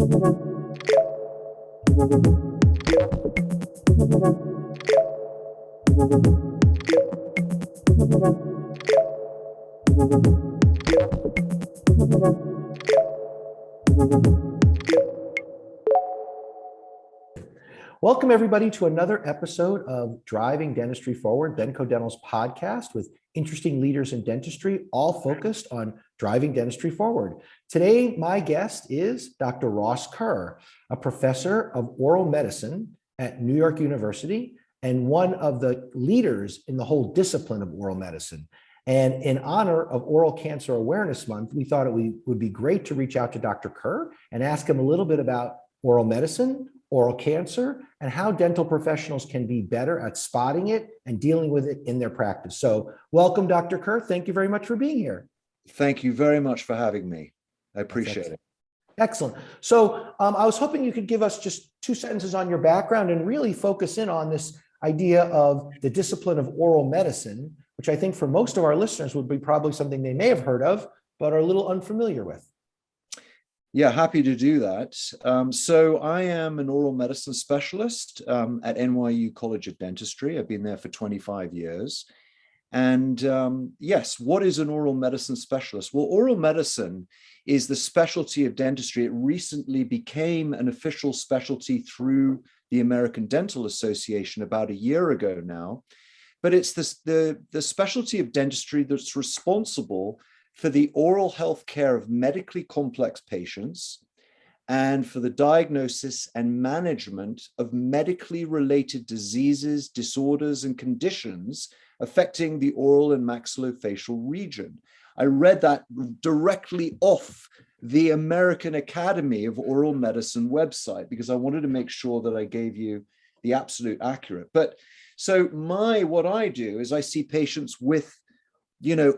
Welcome, everybody, to another episode of Driving Dentistry Forward, Benco Dental's podcast with interesting leaders in dentistry, all focused on driving dentistry forward. Today, my guest is Dr. Ross Kerr, a professor of oral medicine at New York University and one of the leaders in the whole discipline of oral medicine. And in honor of Oral Cancer Awareness Month, we thought it would be great to reach out to Dr. Kerr and ask him a little bit about oral medicine, oral cancer, and how dental professionals can be better at spotting it and dealing with it in their practice. So welcome, Dr. Kerr. Thank you very much for being here. Thank you very much for having me. I appreciate it. Excellent. So I was hoping you could give us just 2 sentences on your background and really focus in on this idea of the discipline of oral medicine, which I think for most of our listeners would be probably something they may have heard of, but are a little unfamiliar with. Yeah, happy to do that. So I am an oral medicine specialist at NYU College of Dentistry. I've been there for 25 years. And yes, what is an oral medicine specialist? Well, oral medicine is the specialty of dentistry. It recently became an official specialty through the American Dental Association about a year ago now. But it's the specialty of dentistry that's responsible for the oral health care of medically complex patients and for the diagnosis and management of medically related diseases, disorders, and conditions affecting the oral and maxillofacial region. I read that directly off the American Academy of Oral Medicine website because I wanted to make sure that I gave you the absolute accurate. But so what I do is I see patients with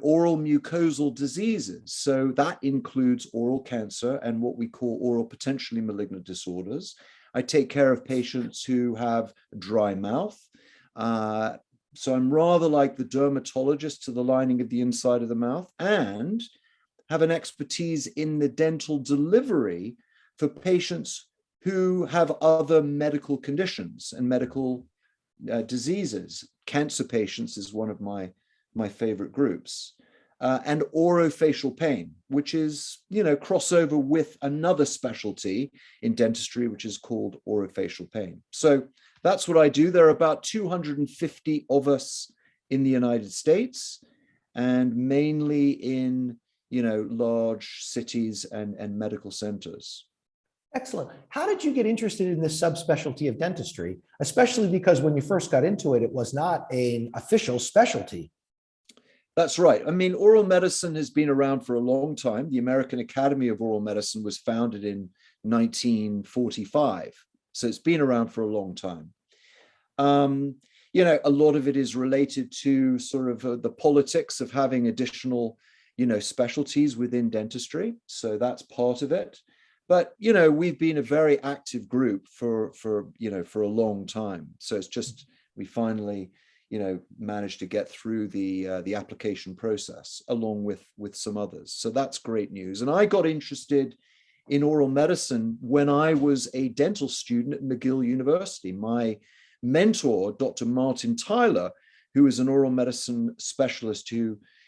oral mucosal diseases. So that includes oral cancer and what we call oral potentially malignant disorders. I take care of patients who have dry mouth. So I'm rather like the dermatologist to the lining of the inside of the mouth and have an expertise in the dental delivery for patients who have other medical conditions and medical diseases. Cancer patients is one of my favorite groups, and orofacial pain, which is, crossover with another specialty in dentistry, which is called orofacial pain. So that's what I do. There are about 250 of us in the United States, and mainly in, large cities and medical centers. Excellent. How did you get interested in this subspecialty of dentistry, especially because when you first got into it, it was not an official specialty? That's right. I mean, oral medicine has been around for a long time. The American Academy of Oral Medicine was founded in 1945. So it's been around for a long time. A lot of it is related to sort of the politics of having additional, specialties within dentistry. So that's part of it. But, we've been a very active group for a long time. So it's just, we finally managed to get through the application process along with some others. So that's great news. And I got interested in oral medicine when I was a dental student at McGill University. My mentor, Dr. Martin Tyler, who is an oral medicine specialist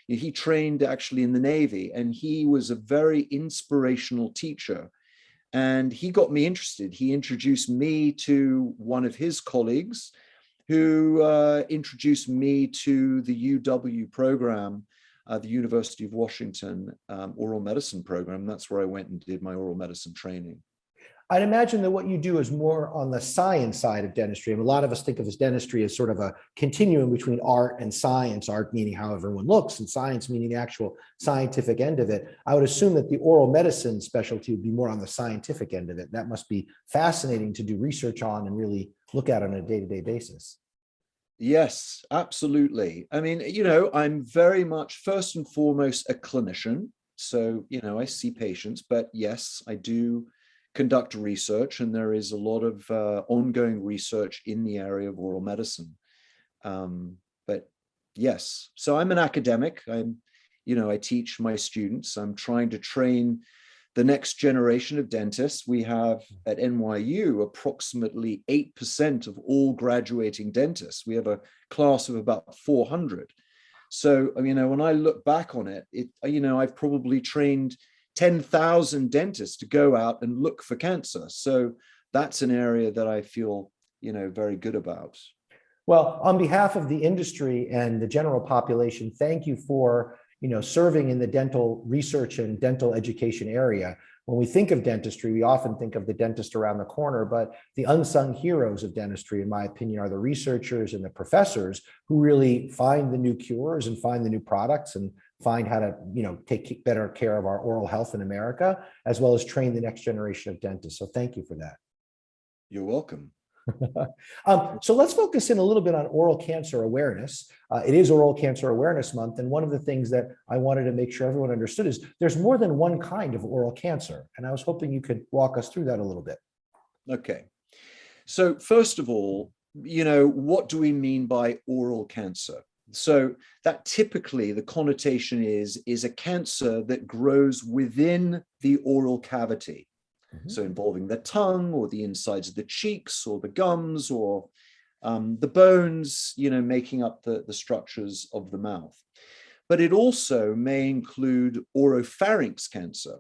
he trained actually in the Navy, and he was a very inspirational teacher. And he got me interested. He introduced me to one of his colleagues, who introduced me to the UW program, the University of Washington oral medicine program. That's where I went and did my oral medicine training. I'd imagine that what you do is more on the science side of dentistry. And a lot of us think of as dentistry as sort of a continuum between art and science, art meaning how everyone looks and science meaning the actual scientific end of it. I would assume that the oral medicine specialty would be more on the scientific end of it. That must be fascinating to do research on and really look at on a day-to-day basis. Yes, absolutely. I mean, I'm very much first and foremost a clinician. So, I see patients, but yes, I do conduct research, and there is a lot of ongoing research in the area of oral medicine. But yes, so I'm an academic. I teach my students. I'm trying to train the next generation of dentists. We have at NYU approximately 8% of all graduating dentists. We have a class of about 400. So, when I look back on it, I've probably trained 10,000 dentists to go out and look for cancer. So that's an area that I feel, very good about. Well, on behalf of the industry and the general population, thank you for serving in the dental research and dental education area. When we think of dentistry, we often think of the dentist around the corner, but the unsung heroes of dentistry, in my opinion, are the researchers and the professors who really find the new cures and find the new products and find how to, take better care of our oral health in America, as well as train the next generation of dentists. So thank you for that. You're welcome. So let's focus in a little bit on oral cancer awareness. It is Oral Cancer Awareness Month, and one of the things that I wanted to make sure everyone understood is there's more than one kind of oral cancer, and I was hoping you could walk us through that a little bit. Okay. So first of all, what do we mean by oral cancer? So that typically the connotation is a cancer that grows within the oral cavity. So involving the tongue or the insides of the cheeks or the gums or the bones, making up the structures of the mouth. But it also may include oropharynx cancer.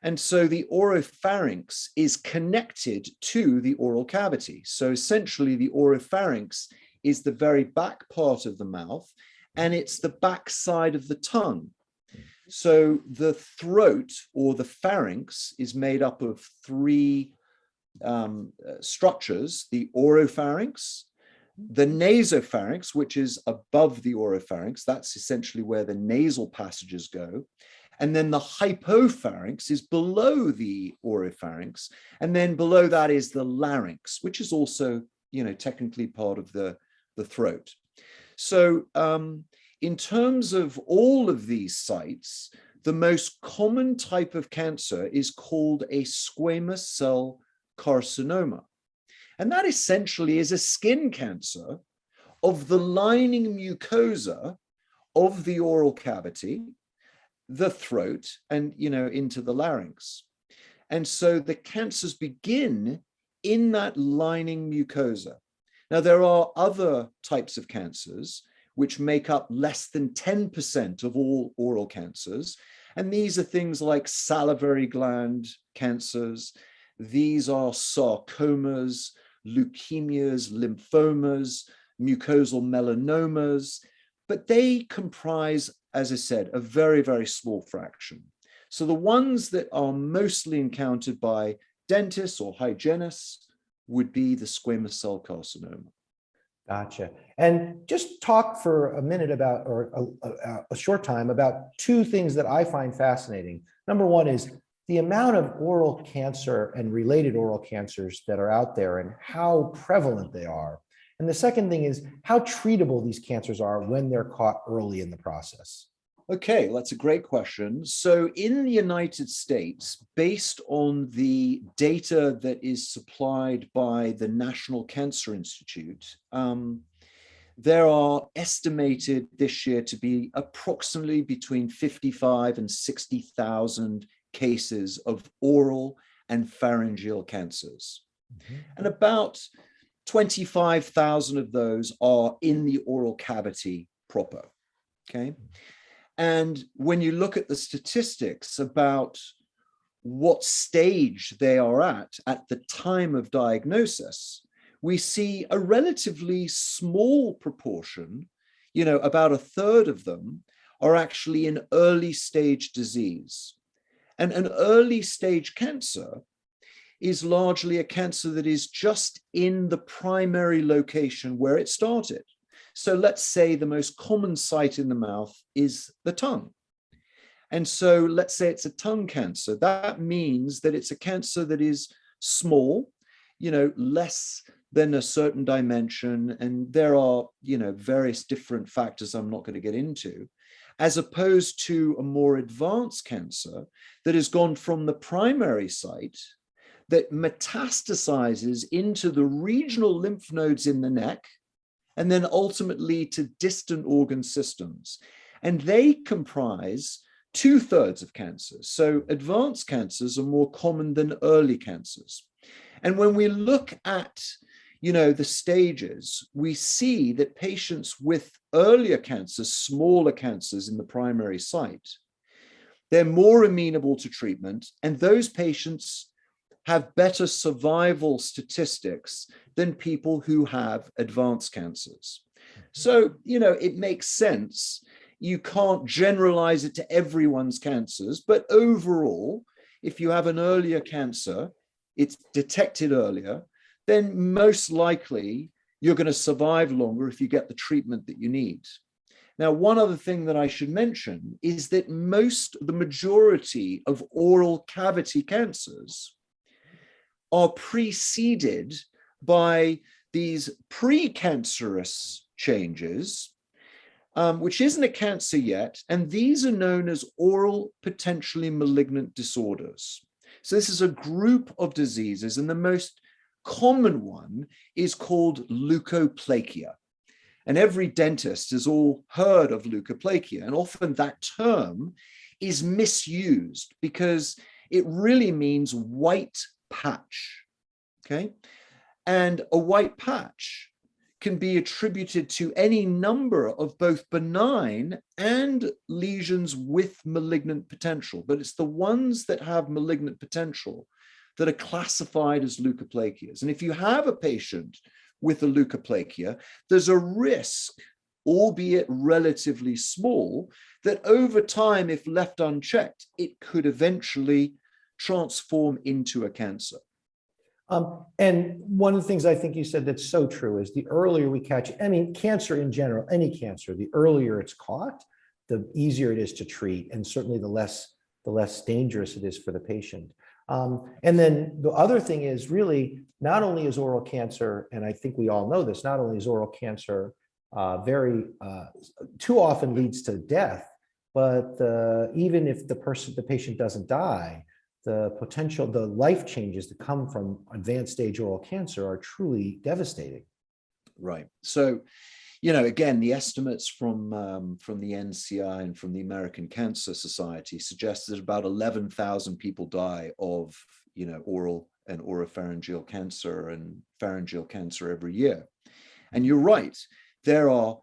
And so the oropharynx is connected to the oral cavity. So essentially the oropharynx is the very back part of the mouth, and it's the back side of the tongue. So the throat or the pharynx is made up of three structures: the oropharynx, the nasopharynx, which is above the oropharynx. That's essentially where the nasal passages go. And then the hypopharynx is below the oropharynx. And then below that is the larynx, which is also, technically part of the throat. So in terms of all of these sites, the most common type of cancer is called a squamous cell carcinoma. And that essentially is a skin cancer of the lining mucosa of the oral cavity, the throat, and, into the larynx. And so the cancers begin in that lining mucosa. Now, there are other types of cancers which make up less than 10% of all oral cancers. And these are things like salivary gland cancers. These are sarcomas, leukemias, lymphomas, mucosal melanomas, but they comprise, as I said, a very, very small fraction. So the ones that are mostly encountered by dentists or hygienists would be the squamous cell carcinoma. Gotcha. And just talk for a minute about, or a short time, about two things that I find fascinating. Number one is the amount of oral cancer and related oral cancers that are out there and how prevalent they are. And the second thing is how treatable these cancers are when they're caught early in the process. Okay, that's a great question. So in the United States, based on the data that is supplied by the National Cancer Institute, there are estimated this year to be approximately between 55 and 60,000 cases of oral and pharyngeal cancers. And about 25,000 of those are in the oral cavity proper, okay? And when you look at the statistics about what stage they are at the time of diagnosis, we see a relatively small proportion, about a third of them are actually in early stage disease. And an early stage cancer is largely a cancer that is just in the primary location where it started. So let's say the most common site in the mouth is the tongue. And so let's say it's a tongue cancer. That means that it's a cancer that is small, less than a certain dimension. And there are, various different factors I'm not going to get into, as opposed to a more advanced cancer that has gone from the primary site that metastasizes into the regional lymph nodes in the neck, and then ultimately to distant organ systems. And they comprise 2/3 of cancers. So advanced cancers are more common than early cancers. And when we look at, the stages, we see that patients with earlier cancers, smaller cancers in the primary site, they're more amenable to treatment, and those patients have better survival statistics than people who have advanced cancers. So, it makes sense. You can't generalize it to everyone's cancers, but overall, if you have an earlier cancer, it's detected earlier, then most likely you're going to survive longer if you get the treatment that you need. Now, one other thing that I should mention is that the majority of oral cavity cancers are preceded by these precancerous changes, which isn't a cancer yet, and these are known as oral potentially malignant disorders. So this is a group of diseases, and the most common one is called leukoplakia. And every dentist has all heard of leukoplakia, and often that term is misused because it really means white patch, okay? And a white patch can be attributed to any number of both benign and lesions with malignant potential, but it's the ones that have malignant potential that are classified as leukoplakias. And if you have a patient with a leukoplakia, there's a risk, albeit relatively small, that over time, if left unchecked, it could eventually transform into a cancer. And one of the things I think you said that's so true is the earlier we catch, cancer in general, any cancer, the earlier it's caught, the easier it is to treat, and certainly the less dangerous it is for the patient. And then the other thing is really not only is oral cancer, and I think we all know this, not only is oral cancer very too often leads to death, but even if the patient doesn't die, the life changes that come from advanced stage oral cancer are truly devastating. Right. So, again, the estimates from the NCI and from the American Cancer Society suggest that about 11,000 people die of, oral and oropharyngeal cancer and pharyngeal cancer every year. And you're right, there are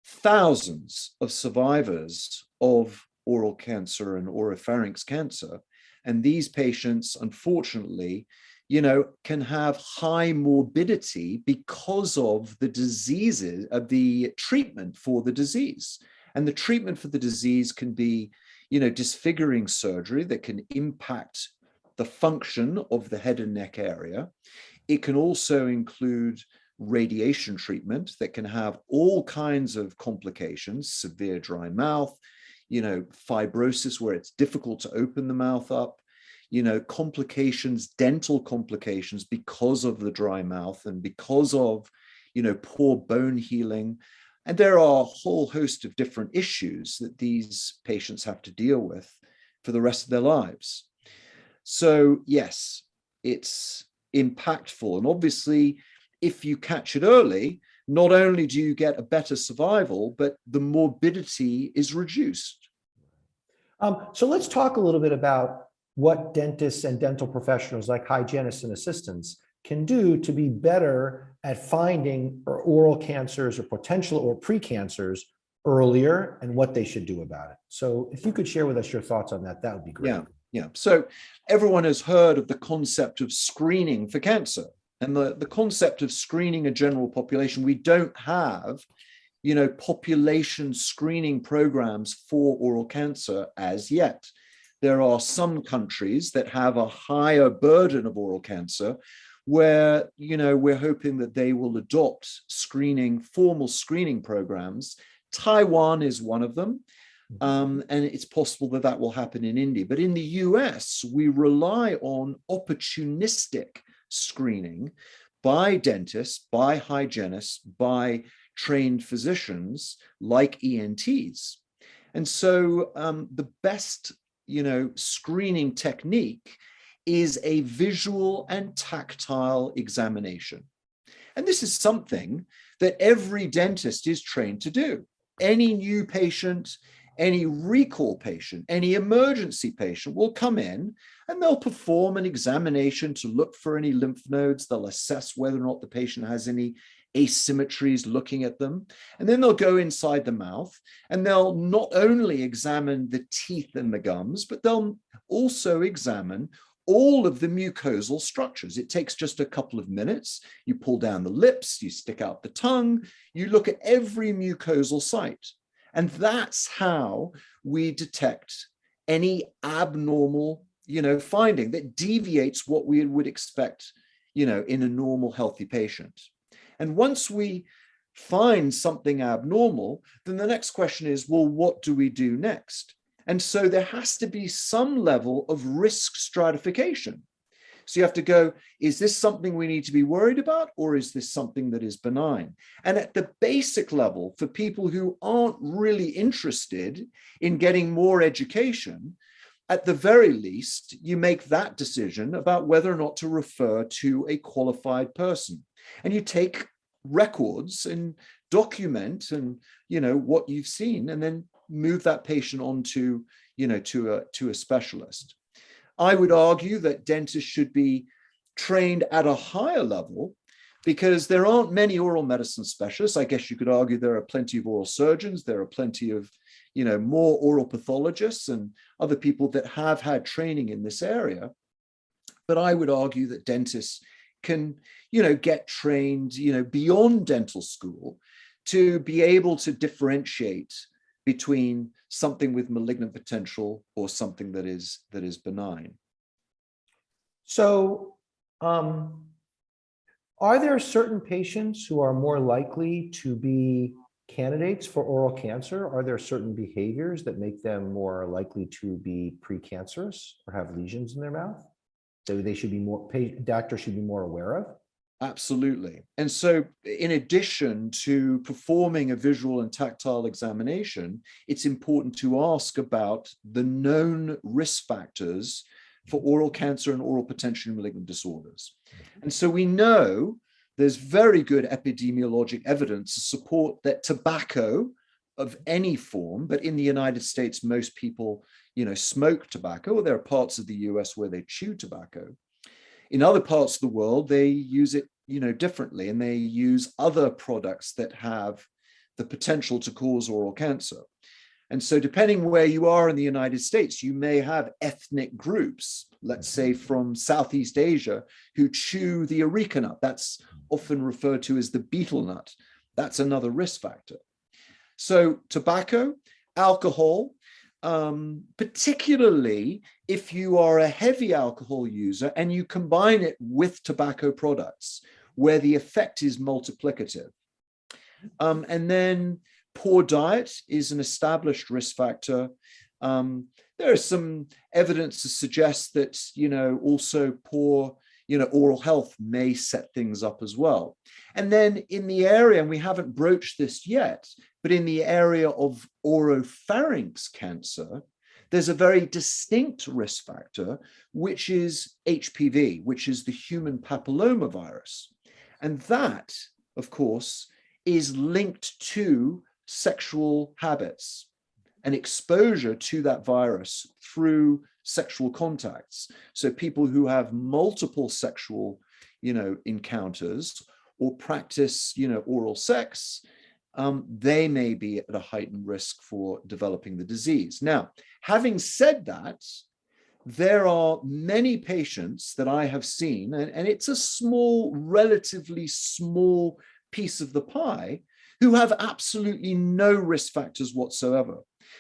thousands of survivors of oral cancer and oropharynx cancer. And these patients, unfortunately, can have high morbidity because of the diseases, of the treatment for the disease. And the treatment for the disease can be, disfiguring surgery that can impact the function of the head and neck area. It can also include radiation treatment that can have all kinds of complications, severe dry mouth, fibrosis where it's difficult to open the mouth up, complications, dental complications because of the dry mouth and because of, poor bone healing. And there are a whole host of different issues that these patients have to deal with for the rest of their lives. So yes, it's impactful. And obviously, if you catch it early, not only do you get a better survival, but the morbidity is reduced. So let's talk a little bit about what dentists and dental professionals like hygienists and assistants can do to be better at finding oral cancers or potential or precancers earlier and what they should do about it. So if you could share with us your thoughts on that, that would be great. Yeah. So everyone has heard of the concept of screening for cancer. And the concept of screening a general population, we don't have, population screening programs for oral cancer as yet. There are some countries that have a higher burden of oral cancer where, we're hoping that they will adopt formal screening programs. Taiwan is one of them. And it's possible that that will happen in India. But in the US, we rely on opportunistic screening by dentists, by hygienists, by trained physicians like ENTs. And so the best, screening technique is a visual and tactile examination. And this is something that every dentist is trained to do. Any new patient, any recall patient, any emergency patient will come in and they'll perform an examination to look for any lymph nodes. They'll assess whether or not the patient has any asymmetries looking at them. And then they'll go inside the mouth and they'll not only examine the teeth and the gums, but they'll also examine all of the mucosal structures. It takes just a couple of minutes. You pull down the lips, you stick out the tongue, you look at every mucosal site. And that's how we detect any abnormal, finding that deviates what we would expect, in a normal, healthy patient. And once we find something abnormal, then the next question is, well, what do we do next? And so there has to be some level of risk stratification. So you have to go, is this something we need to be worried about, or is this something that is benign? And at the basic level, for people who aren't really interested in getting more education, at the very least, you make that decision about whether or not to refer to a qualified person. And you take records and document what you've seen, and then move that patient on to a specialist. I would argue that dentists should be trained at a higher level because there aren't many oral medicine specialists. I guess you could argue there are plenty of oral surgeons, there are plenty of more oral pathologists and other people that have had training in this area. But I would argue that dentists can get trained beyond dental school to be able to differentiate between something with malignant potential or something that is benign. So are there certain patients who are more likely to be candidates for oral cancer? Are there certain behaviors that make them more likely to be precancerous or have lesions in their mouth that they should be doctors should be more aware of? Absolutely. And so in addition to performing a visual and tactile examination, it's important to ask about the known risk factors for oral cancer and oral potentially malignant disorders. And so we know there's very good epidemiologic evidence to support that tobacco of any form, but in the United States, most people, smoke tobacco, or there are parts of the US where they chew tobacco. In other parts of the world, they use it, differently, and they use other products that have the potential to cause oral cancer. And so depending where you are in the United States, you may have ethnic groups, let's say from Southeast Asia, who chew the areca nut. That's often referred to as the betel nut. That's another risk factor. So tobacco, alcohol, particularly if you are a heavy alcohol user and you combine it with tobacco products, where the effect is multiplicative. And then poor diet is an established risk factor. There is some evidence to suggest that, also poor, oral health may set things up as well. And then in the area, and we haven't broached this yet, but in the area of oropharynx cancer, there's a very distinct risk factor, which is HPV, which is the human papillomavirus. And that, of course, is linked to sexual habits and exposure to that virus through sexual contacts. So people who have multiple sexual, encounters or practice, oral sex, they may be at a heightened risk for developing the disease. Now, having said that, there are many patients that I have seen, and it's a small, relatively small piece of the pie, who have absolutely no risk factors whatsoever.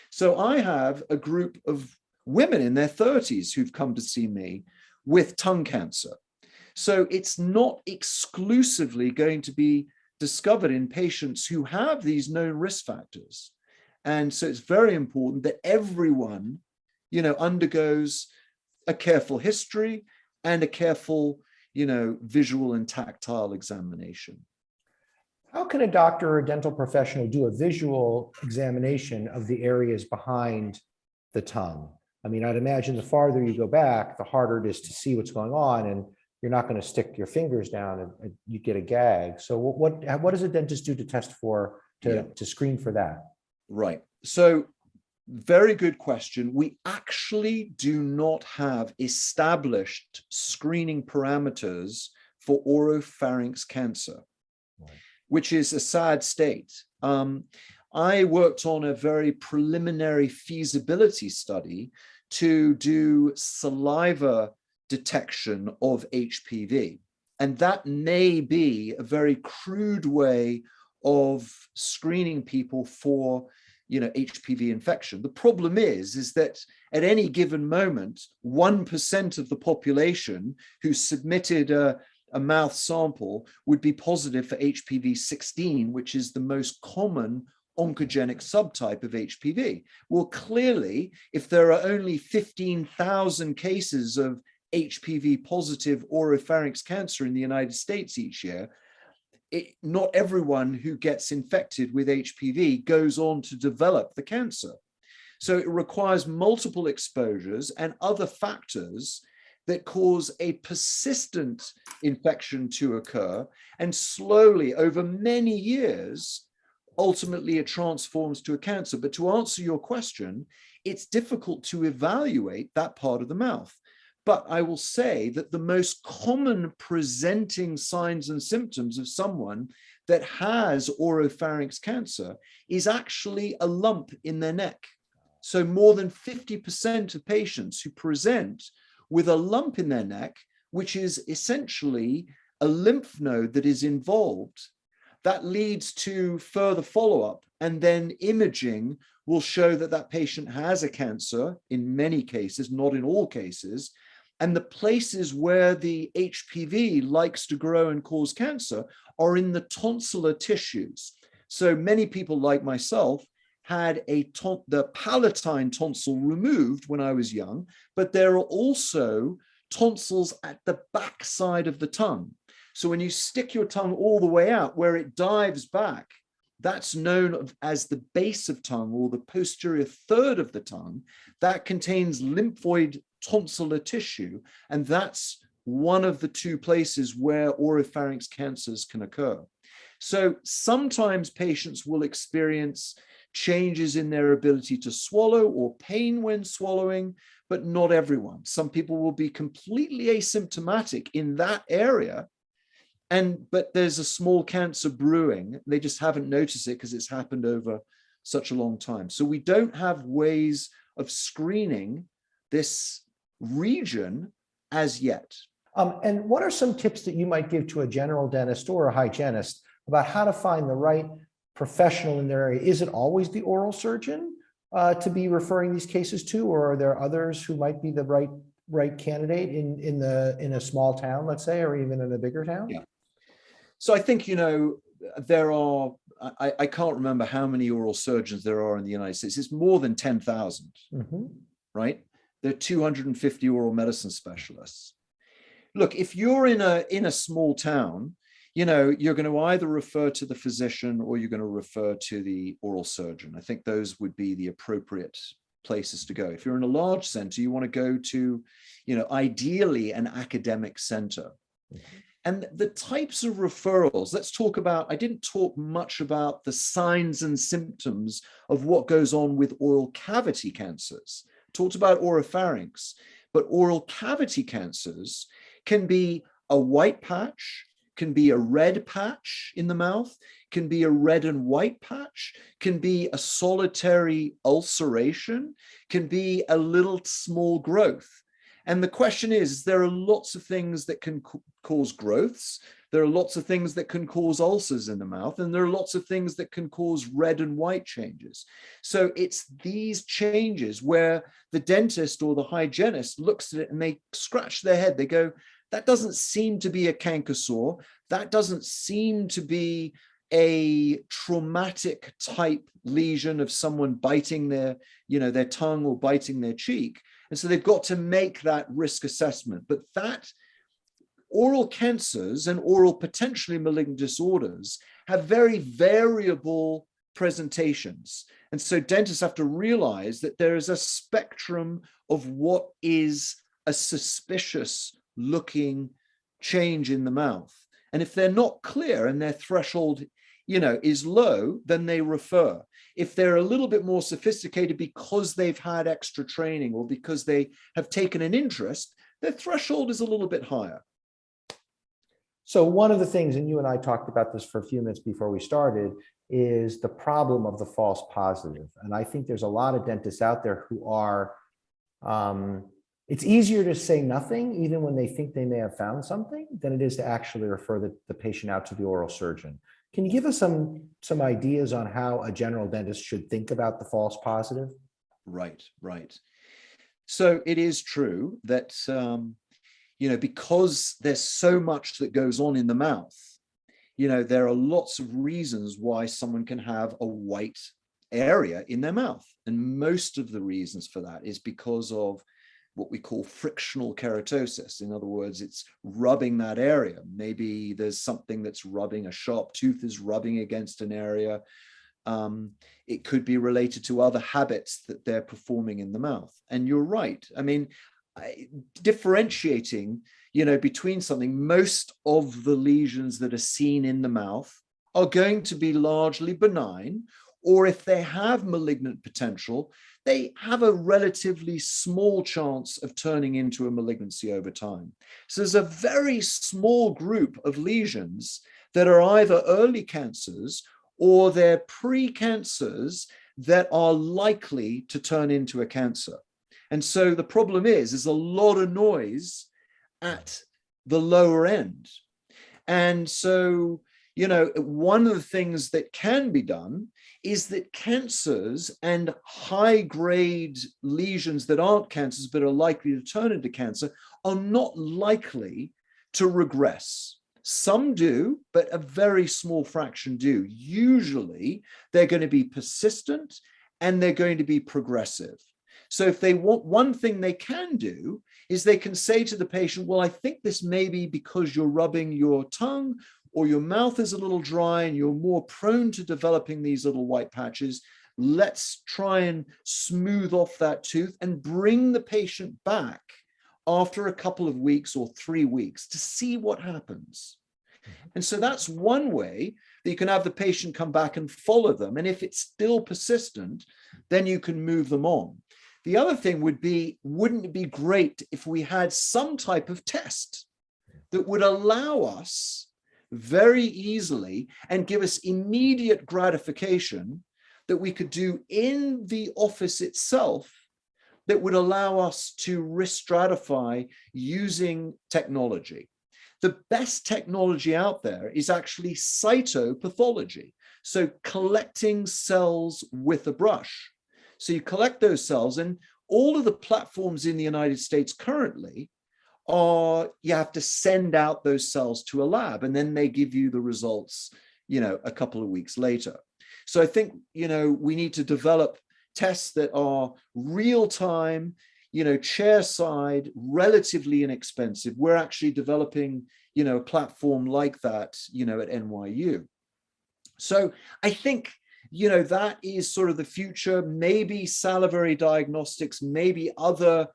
So I have a group of women in their 30s who've come to see me with tongue cancer. So it's not exclusively going to be discovered in patients who have these known risk factors. And so it's very important that everyone, undergoes a careful history and a careful, visual and tactile examination. How can a doctor or a dental professional do a visual examination of the areas behind the tongue? I mean, I'd imagine the farther you go back, the harder it is to see what's going on, and you're not going to stick your fingers down and you get a gag. So what does a dentist do to test for, to screen for that? Right. So Very good question. We actually do not have established screening parameters for oropharynx cancer, right, which is a sad state. I worked on a very preliminary feasibility study to do saliva detection of HPV. And that may be a very crude way of screening people for, HPV infection. The problem is that at any given moment, 1% of the population who submitted a mouth sample would be positive for HPV 16, which is the most common oncogenic subtype of HPV. Well, clearly, if there are only 15,000 cases of HPV positive oropharynx cancer in the United States each year, not everyone who gets infected with HPV goes on to develop the cancer. So it requires multiple exposures and other factors that cause a persistent infection to occur, and slowly over many years, ultimately it transforms to a cancer. But to answer your question, it's difficult to evaluate that part of the mouth. But I will say that the most common presenting signs and symptoms of someone that has oropharynx cancer is actually a lump in their neck. So more than 50% of patients who present with a lump in their neck, which is essentially a lymph node that is involved, that leads to further follow-up, and then imaging will show that that patient has a cancer in many cases, not in all cases. And the places where the HPV likes to grow and cause cancer are in the tonsillar tissues. So many people like myself had the palatine tonsil removed when I was young, but there are also tonsils at the back side of the tongue. So when you stick your tongue all the way out, where it dives back, that's known as the base of tongue, or the posterior third of the tongue, that contains lymphoid tonsillar tissue. And that's one of the two places where oropharynx cancers can occur. So sometimes patients will experience changes in their ability to swallow or pain when swallowing, but not everyone. Some people will be completely asymptomatic in that area, but there's a small cancer brewing. They just haven't noticed it because it's happened over such a long time. So we don't have ways of screening this region as yet. And what are some tips that you might give to a general dentist or a hygienist about how to find the right professional in their area? Is it always the oral surgeon to be referring these cases to, or are there others who might be the right candidate in a small town, let's say, or even in a bigger town? Yeah. So I think, there are, I can't remember how many oral surgeons there are in the United States. It's more than 10,000, right? There are 250 oral medicine specialists. Look, if you're in a small town, you're going to either refer to the physician or you're going to refer to the oral surgeon. I think those would be the appropriate places to go. If you're in a large center, you want to go to, ideally an academic center. And the types of referrals, let's talk about, I didn't talk much about the signs and symptoms of what goes on with oral cavity cancers. Talked about oropharynx, but oral cavity cancers can be a white patch, can be a red patch in the mouth, can be a red and white patch, can be a solitary ulceration, can be a little small growth. And the question is, there are lots of things that can cause growths. There are lots of things that can cause ulcers in the mouth, and there are lots of things that can cause red and white changes. So it's these changes where the dentist or the hygienist looks at it and they scratch their head. They go, that doesn't seem to be a canker sore. That doesn't seem to be a traumatic type lesion of someone biting their tongue or biting their cheek. And so they've got to make that risk assessment. But that oral cancers and oral potentially malignant disorders have very variable presentations. And so dentists have to realize that there is a spectrum of what is a suspicious looking change in the mouth. And if they're not clear and their threshold is low, then they refer. If they're a little bit more sophisticated because they've had extra training or because they have taken an interest, their threshold is a little bit higher. So one of the things, and you and I talked about this for a few minutes before we started, is the problem of the false positive. And I think there's a lot of dentists out there who are, it's easier to say nothing, even when they think they may have found something, than it is to actually refer the patient out to the oral surgeon. Can you give us some ideas on how a general dentist should think about the false positive? Right. So it is true that, because there's so much that goes on in the mouth, there are lots of reasons why someone can have a white area in their mouth. And most of the reasons for that is because of what we call frictional keratosis. In other words, it's rubbing that area. Maybe there's something that's rubbing, a sharp tooth is rubbing against an area. It could be related to other habits that they're performing in the mouth. And you're right. I mean, differentiating, between something, most of the lesions that are seen in the mouth are going to be largely benign, or if they have malignant potential, they have a relatively small chance of turning into a malignancy over time. So there's a very small group of lesions that are either early cancers or they're pre-cancers that are likely to turn into a cancer. And so the problem is a lot of noise at the lower end. And so, one of the things that can be done is that cancers and high-grade lesions that aren't cancers but are likely to turn into cancer are not likely to regress. Some do, but a very small fraction do. Usually, they're going to be persistent and they're going to be progressive. So if they want, one thing they can do is they can say to the patient, well, I think this may be because you're rubbing your tongue or your mouth is a little dry and you're more prone to developing these little white patches. Let's try and smooth off that tooth and bring the patient back after a couple of weeks or 3 weeks to see what happens. And so that's one way that you can have the patient come back and follow them. And if it's still persistent, then you can move them on. The other thing would be, wouldn't it be great if we had some type of test that would allow us very easily and give us immediate gratification that we could do in the office itself that would allow us to risk stratify using technology. The best technology out there is actually cytopathology. So collecting cells with a brush. So you collect those cells, and all of the platforms in the United States currently are, you have to send out those cells to a lab and then they give you the results, a couple of weeks later. So I think, we need to develop tests that are real time, chair side, relatively inexpensive. We're actually developing, a platform like that, at NYU. So I think, that is sort of the future. Maybe salivary diagnostics, maybe other,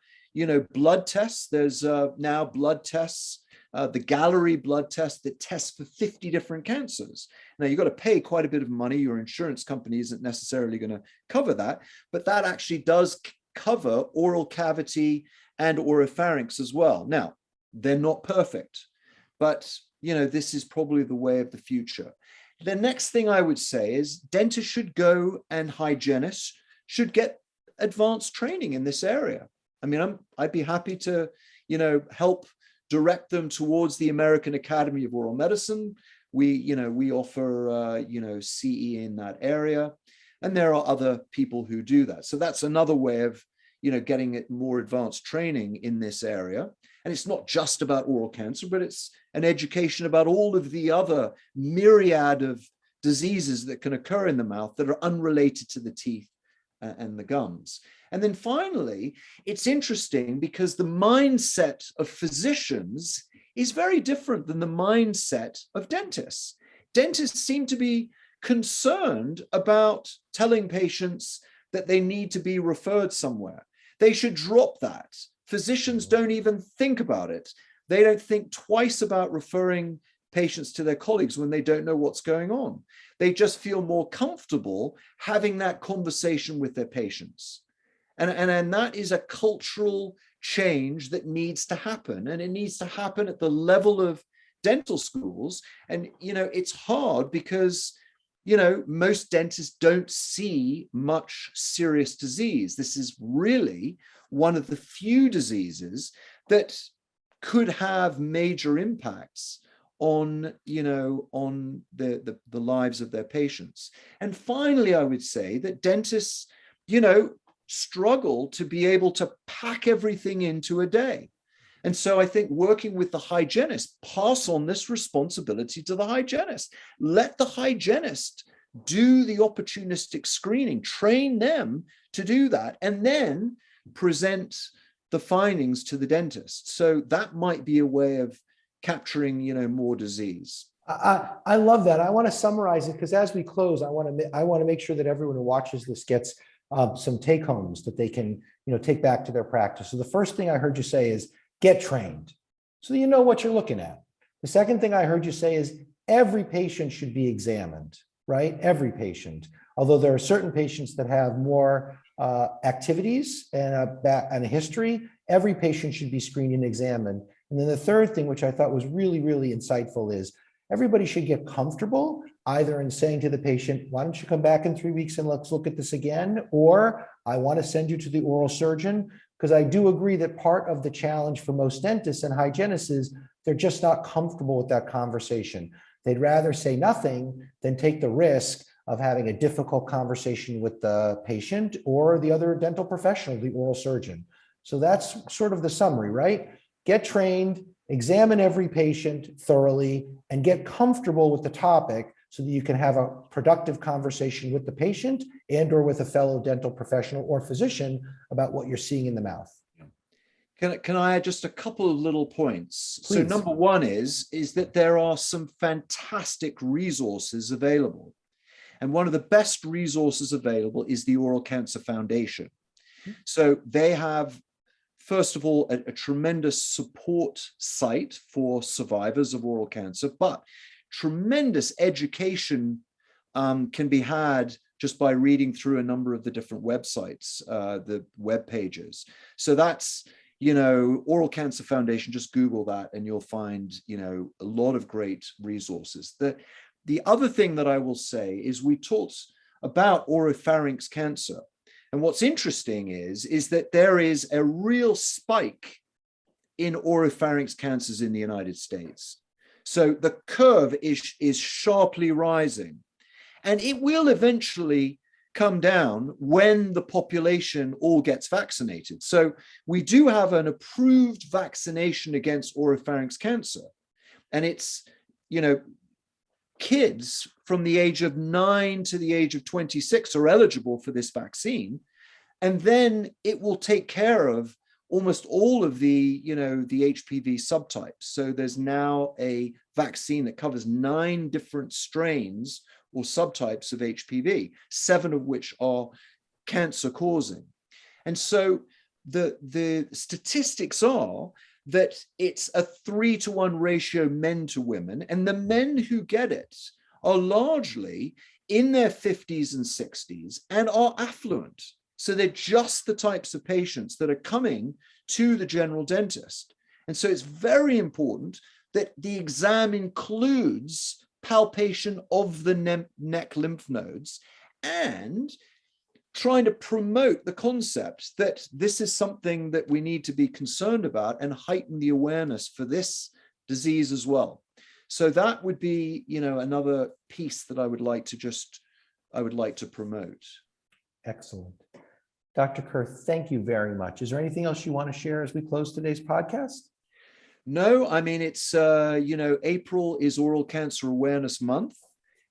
blood tests. There's now blood tests, the Gallery blood test that tests for 50 different cancers. Now, you've got to pay quite a bit of money. Your insurance company isn't necessarily going to cover that, but that actually does cover oral cavity and oropharynx as well. Now, they're not perfect, but, this is probably the way of the future. The next thing I would say is dentists should go, and hygienists should get advanced training in this area. I mean, I'd be happy to, help direct them towards the American Academy of Oral Medicine. We offer, CE in that area, and there are other people who do that. So that's another way of, getting it more advanced training in this area. And it's not just about oral cancer, but it's an education about all of the other myriad of diseases that can occur in the mouth that are unrelated to the teeth and the gums. And then finally, it's interesting because the mindset of physicians is very different than the mindset of dentists. Dentists seem to be concerned about telling patients that they need to be referred somewhere. They should drop that. Physicians don't even think about it. They don't think twice about referring patients to their colleagues when they don't know what's going on. They just feel more comfortable having that conversation with their patients. And that is a cultural change that needs to happen. And it needs to happen at the level of dental schools. And, it's hard because, most dentists don't see much serious disease. This is really one of the few diseases that could have major impacts on, on the lives of their patients. And finally, I would say that dentists, struggle to be able to pack everything into a day. And so I think working with the hygienist, pass on this responsibility to the hygienist. Let the hygienist do the opportunistic screening, train them to do that, and then present the findings to the dentist. So that might be a way of capturing, more disease. I love that. I want to summarize it because as we close, I want to make sure that everyone who watches this gets some take homes that they can, take back to their practice. So the first thing I heard you say is get trained, so you know what you're looking at. The second thing I heard you say is every patient should be examined, right? Every patient. Although there are certain patients that have more activities and a history, every patient should be screened and examined. And then the third thing, which I thought was really, really insightful, is everybody should get comfortable either in saying to the patient, why don't you come back in 3 weeks and let's look at this again? Or I want to send you to the oral surgeon. Because I do agree that part of the challenge for most dentists and hygienists is they're just not comfortable with that conversation. They'd rather say nothing than take the risk of having a difficult conversation with the patient or the other dental professional, the oral surgeon. So that's sort of the summary, right? Get trained, examine every patient thoroughly, and get comfortable with the topic so that you can have a productive conversation with the patient and or with a fellow dental professional or physician about what you're seeing in the mouth. Can I add just a couple of little points? Please. So number one is that there are some fantastic resources available. And one of the best resources available is the Oral Cancer Foundation. So they have, first of all, a tremendous support site for survivors of oral cancer, but tremendous education can be had just by reading through a number of the different websites, the web pages. So that's, Oral Cancer Foundation, just Google that and you'll find, a lot of great resources. The other thing that I will say is we talked about oropharynx cancer. And what's interesting is that there is a real spike in oropharynx cancers in the United States. So the curve is sharply rising, and it will eventually come down when the population all gets vaccinated. So we do have an approved vaccination against oropharynx cancer, and it's, kids from the age of 9 to the age of 26 are eligible for this vaccine. And then it will take care of almost all of the, the HPV subtypes. So there's now a vaccine that covers 9 different strains or subtypes of HPV, 7 of which are cancer causing. And so the statistics are that it's a 3-to-1 ratio men to women, and the men who get it are largely in their 50s and 60s and are affluent. So they're just the types of patients that are coming to the general dentist. And so it's very important that the exam includes palpation of the neck lymph nodes and trying to promote the concept that this is something that we need to be concerned about and heighten the awareness for this disease as well. So that would be, another piece that I would like to promote. Excellent. Dr. Kerr, thank you very much. Is there anything else you want to share as we close today's podcast? No, I mean, it's, April is Oral Cancer Awareness Month.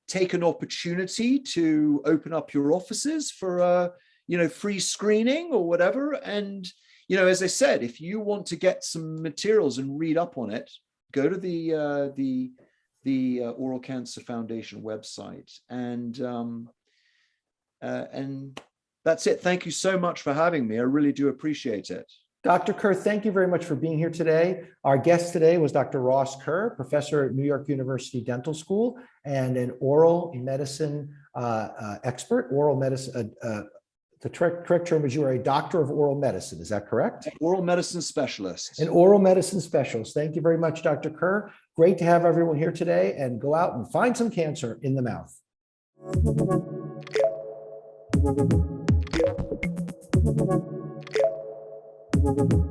Take an opportunity to open up your offices for, free screening or whatever. And, as I said, if you want to get some materials and read up on it, go to the Oral Cancer Foundation website. And that's it. Thank you so much for having me. I really do appreciate it. Dr. Kerr, thank you very much for being here today. Our guest today was Dr. Ross Kerr, professor at New York University Dental School and an oral medicine expert. Oral medicine, the correct term is you are a doctor of oral medicine. Is that correct? Oral medicine specialist. An oral medicine specialist. Thank you very much, Dr. Kerr. Great to have everyone here today, and go out and find some cancer in the mouth. Thank you.